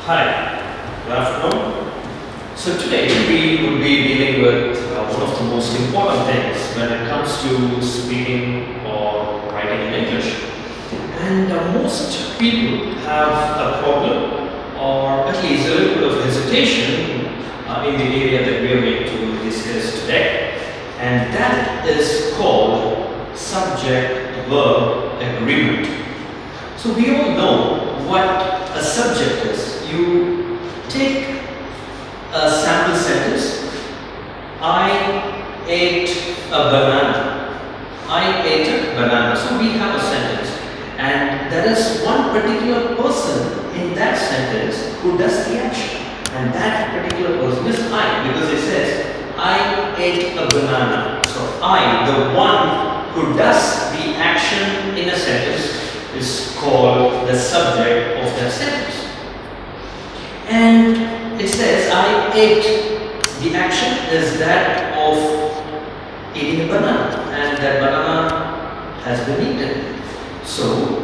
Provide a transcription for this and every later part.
Hi, good afternoon. So today we will be dealing with one of the most important things when it comes to speaking or writing in English. And most people have a problem or at least a little bit of hesitation in the area that we are going to discuss today. And that is called subject-verb agreement. So we all know what a subject is. You take a sample sentence. I ate a banana. I ate a banana. So we have a sentence. And there is one particular person in that sentence who does the action. And that particular person is I, because it says, I ate a banana. So I, the one who does the action in a sentence, is called the subject of that sentence. And it says, I ate. The action is that of eating a banana, and that banana has been eaten. So,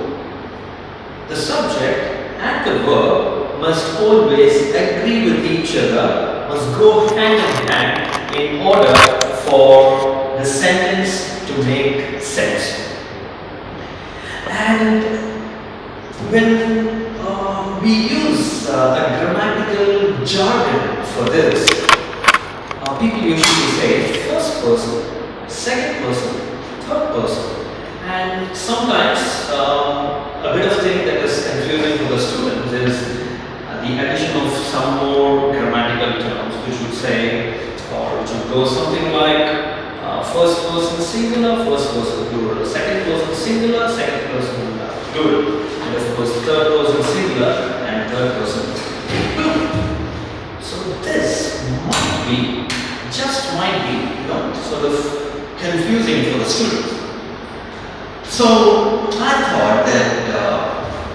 the subject and the verb must always agree with each other, must go hand in hand in order for the sentence to make sense. And when we use a grammatical jargon for this, people usually say first person, second person, third person, and sometimes a bit of thing that is confusing for the students is the addition of some more grammatical terms, which would say, or which would go something like first person singular, first person plural, second person singular, second person plural, and of course third person singular and third person plural. So this might be, sort of confusing for the students. So I thought that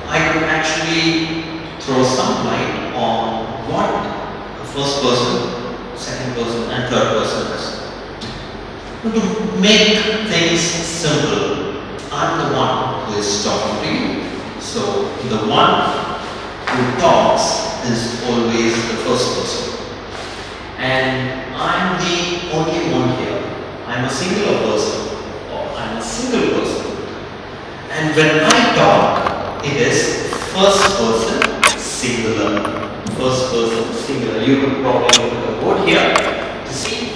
I could actually throw some light on what the first person, second person, and third person is. To make things simple, I'm the one who is talking to you. So the one who talks is always the first person. And I'm the only one here. I'm a singular person, or I'm a single person. And when I talk, it is first person singular. First person singular. You will probably look at the board here to see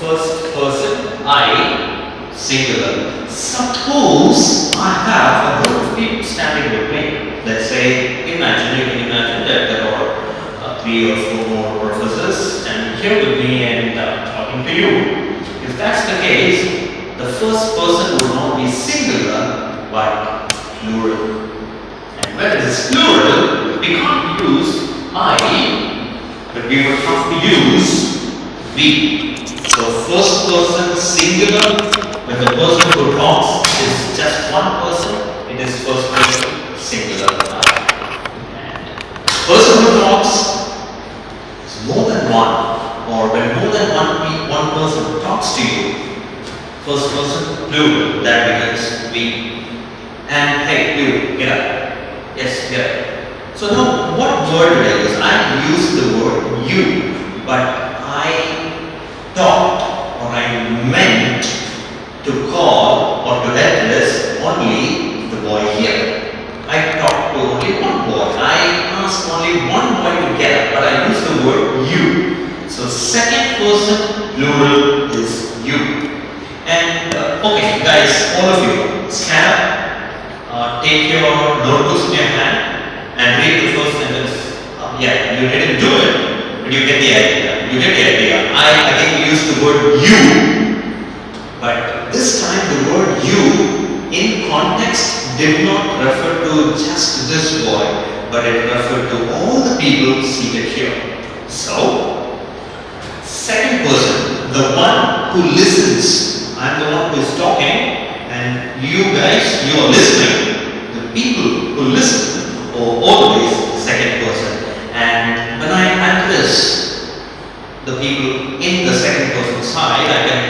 first person I singular. Suppose I have a group of people standing with me. Let's say, you can imagine that there are 3 or 4 more professors standing here with me and talking to you. If that's the case, the first person will not be singular but plural. And when it is plural, we can't use I, but we will have to use we. So first person singular, when the person who talks is just one person, it is first person singular. And person who talks is more than one, or when more than one person talks to you, first person plural, that becomes we. And hey, plural, get up. Yes, get up. So now what word did I use? I used the word you, but I thought or I meant to call or to address only the boy here. I talked to only one boy. I asked only one boy to get up, but I used the word you. So second person plural is you. And okay, guys, all of you, stand up, take your notebooks in your hand and read the first sentence. Yeah, you didn't do it, but you get the idea. You get the idea. I again used the word you, but this time the word you in context did not refer to just this boy, but it referred to all the people seated here. So, second person, the one who listens. I'm the one who is talking, and you guys, you are listening. The people who listen are always the second person. And when I address the people in the second person side, I can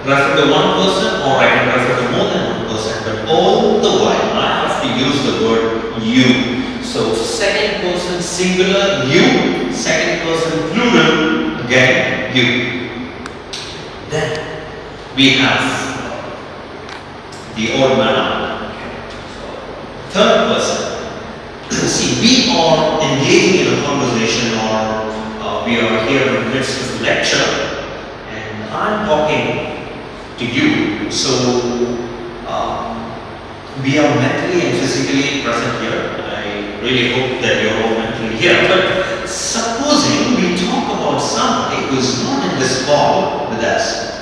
refer to one person or I can refer to more than one person, but all the while I have to use the word you. So second person singular you, second person plural again you. Then we have the old man out. Third person. See, we are engaging in a conversation or we are here in the midst of a lecture and I'm talking to you. So we are mentally and physically present here. I really hope that you're all mentally here. But supposing we talk about somebody who is not in this call with us.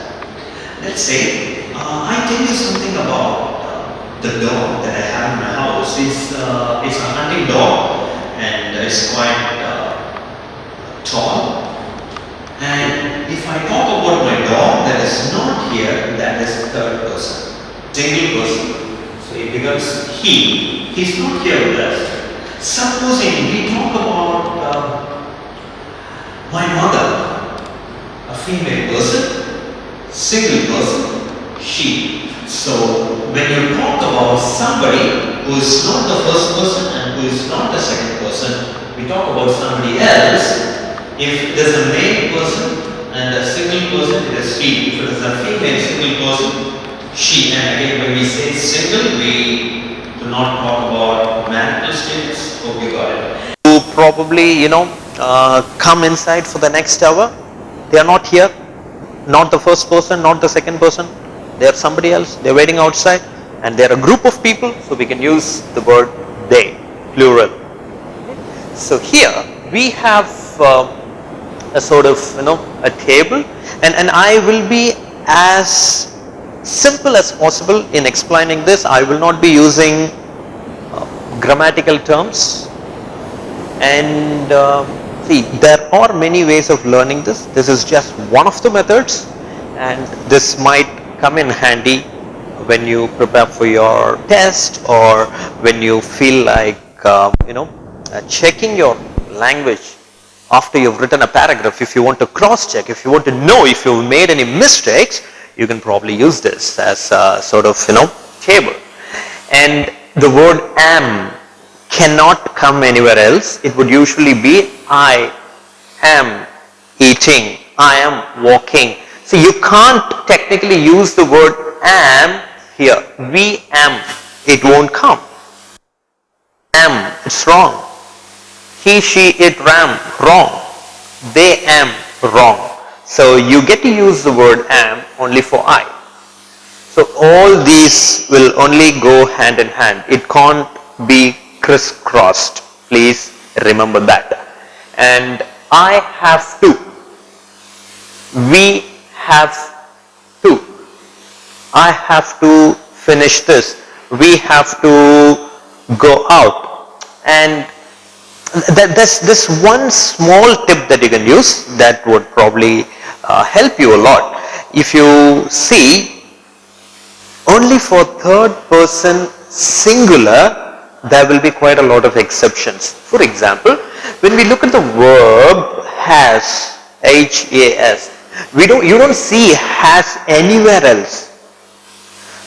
Let's say I tell you something about the dog that I have in my house. It's a hunting dog and it's quite tall. And if I talk about my dog that is not here, that is third person, single person. So it becomes he. He's not here with us. Supposing we talk about my mother, a female person, single person, she. So when you talk about somebody who is not the first person and who is not the second person, we talk about somebody else. If there's a male person and a single person, it is he. If it is a female single person, she. And again, when we say single, we do not talk about marital status. Hope you got it. Who probably, come inside for the next hour. They are not here. Not the first person, not the second person. They are somebody else. They are waiting outside. And they are a group of people. So we can use the word they, plural. So here we have a sort of, a table. And I will be as simple as possible in explaining this. I will not be using grammatical terms. And see, there are many ways of learning this. This is just one of the methods. And this might come in handy when you prepare for your test or when you feel like, checking your language after you've written a paragraph. If you want to cross check, if you want to know if you've made any mistakes, you can probably use this as a sort of, table. And the word am cannot come anywhere else. It would usually be I am eating, I am walking. So you can't technically use the word am here. We am, it won't come. Am, it's wrong. He, she, it, ram, wrong. They am, wrong. So you get to use the word am only for I. So all these will only go hand in hand. It can't be crisscrossed. Please remember that. And I have to. We have to. I have to finish this. We have to go out. And there's this one small tip that you can use that would probably help you a lot. If you see, only for third person singular, there will be quite a lot of exceptions. For example, when we look at the verb has, H-A-S, you don't see has anywhere else.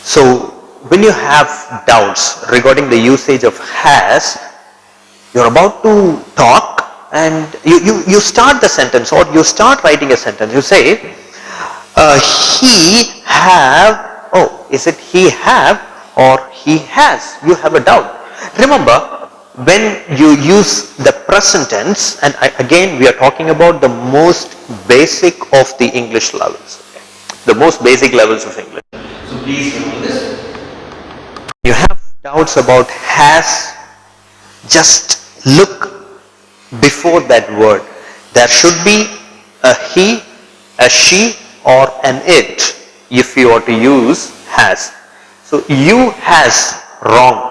So when you have doubts regarding the usage of has, you're about to talk and you start the sentence or you start writing a sentence. You say, he have, is it he have or he has? You have a doubt. Remember, when you use the present tense, and again we are talking about the most basic of the English levels. The most basic levels of English. So please remember this. You have doubts about has, just look before that word. There should be a he, a she or an it if you are to use has. So you has, wrong.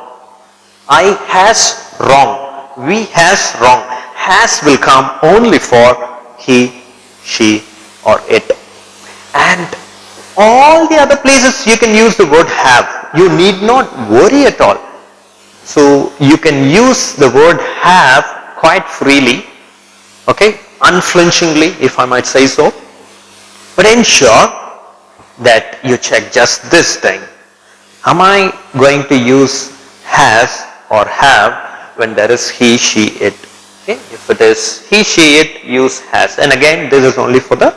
I has, wrong. We has, wrong. Has will come only for he, she or it. And all the other places you can use the word have. You need not worry at all. So you can use the word have quite freely, okay, unflinchingly, if I might say so. But ensure that you check just this thing. Am I going to use has or have when there is he, she, it. Okay? If it is he, she, it, use has. And again, this is only for the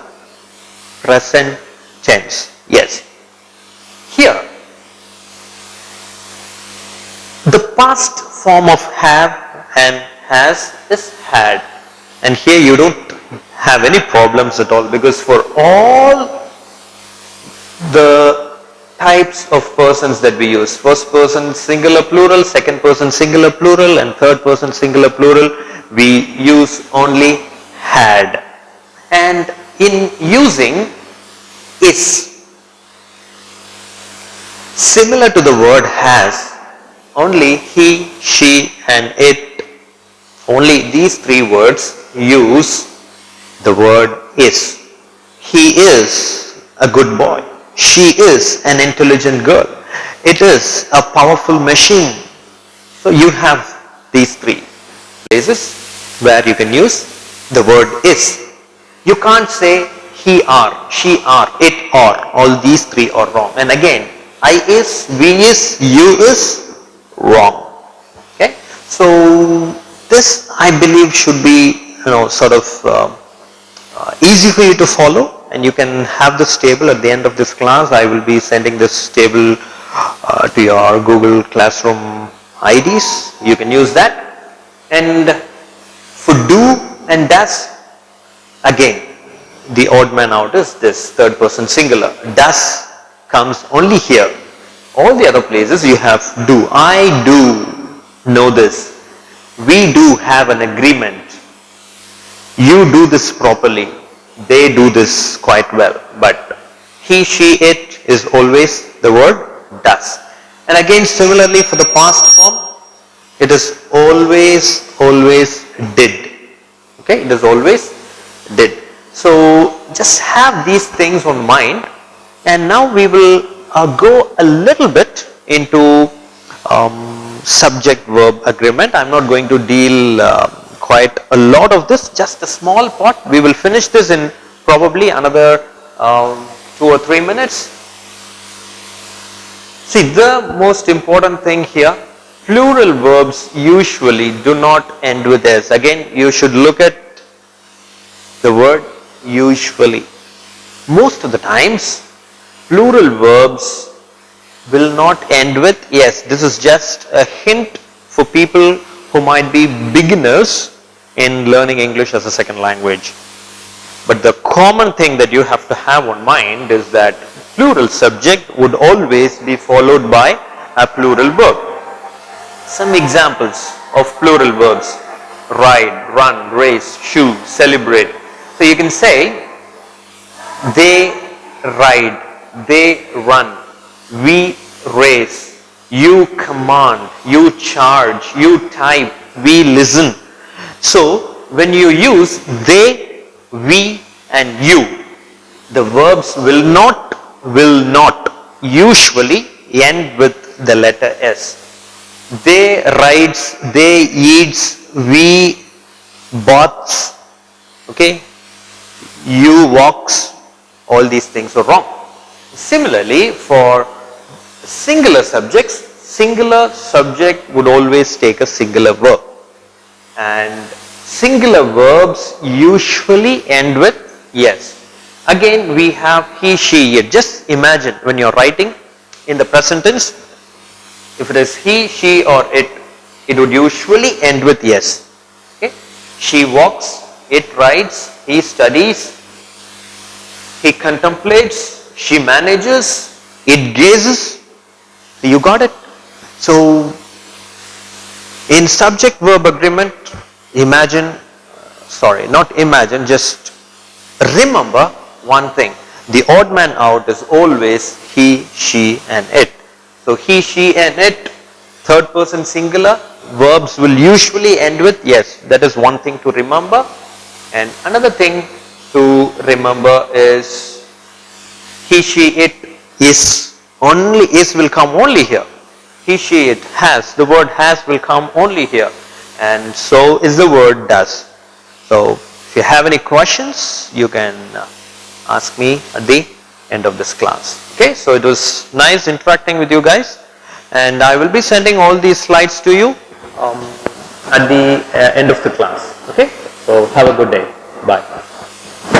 present tense. Yes. Here, the past form of have and has is had. And here you don't have any problems at all, because for all the types of persons that we use, first person singular plural, second person singular plural, and third person singular plural, we use only had. And in using is, similar to the word has, only he, she, and it, only these three words use the word is. He is a good boy. She is an intelligent girl. It is a powerful machine. So you have these three places where you can use the word is. You can't say he are, she are, it are. All these three are wrong. And again, I is, we is, you is wrong. Okay. So this, I believe, should be sort of easy for you to follow. And you can have this table at the end of this class. I will be sending this table to your Google Classroom IDs. You can use that. And for do and does, again, the odd man out is this third person singular. Does comes only here. All the other places you have do. I do know this. We do have an agreement. You do this properly. They do this quite well, but he, she, it is always the word does. And again, similarly for the past form, it is always did. Okay, it is always did. So just have these things on mind, and now we will go a little bit into subject verb agreement. I am not going to deal quite a lot of this, just a small part. We will finish this in probably another 2 or 3 minutes. See, the most important thing here, plural verbs usually do not end with s. Again, you should look at the word usually. Most of the times, plural verbs will not end with s. This is just a hint for people who might be beginners in learning English as a second language. But the common thing that you have to have on mind is that plural subject would always be followed by a plural verb. Some examples of plural verbs: ride, run, race, shoe, celebrate. So you can say they ride, they run, we race, you command, you charge, you type, we listen. So when you use they, we and you, the verbs will not usually end with the letter s. They rides, they eats, we baths, okay, you walks, all these things are wrong. Similarly, for singular subjects, singular subject would always take a singular verb, and singular verbs usually end with yes. Again, we have he, she, it. Just imagine when you are writing in the present tense, if it is he, she or it would usually end with yes. Okay? She walks, it rides, he studies, he contemplates, she manages, it gazes. You got it? So in subject verb agreement, just remember one thing: the odd man out is always he, she and it. So he, she and it, third person singular, verbs will usually end with yes. That is one thing to remember. And another thing to remember is he, she, it is only, is will come only here. He, she, it, has, the word has will come only here, and so is the word does. So if you have any questions, you can ask me at the end of this class. Okay, so it was nice interacting with you guys, and I will be sending all these slides to you at the end of the class. Okay, so have a good day. Bye.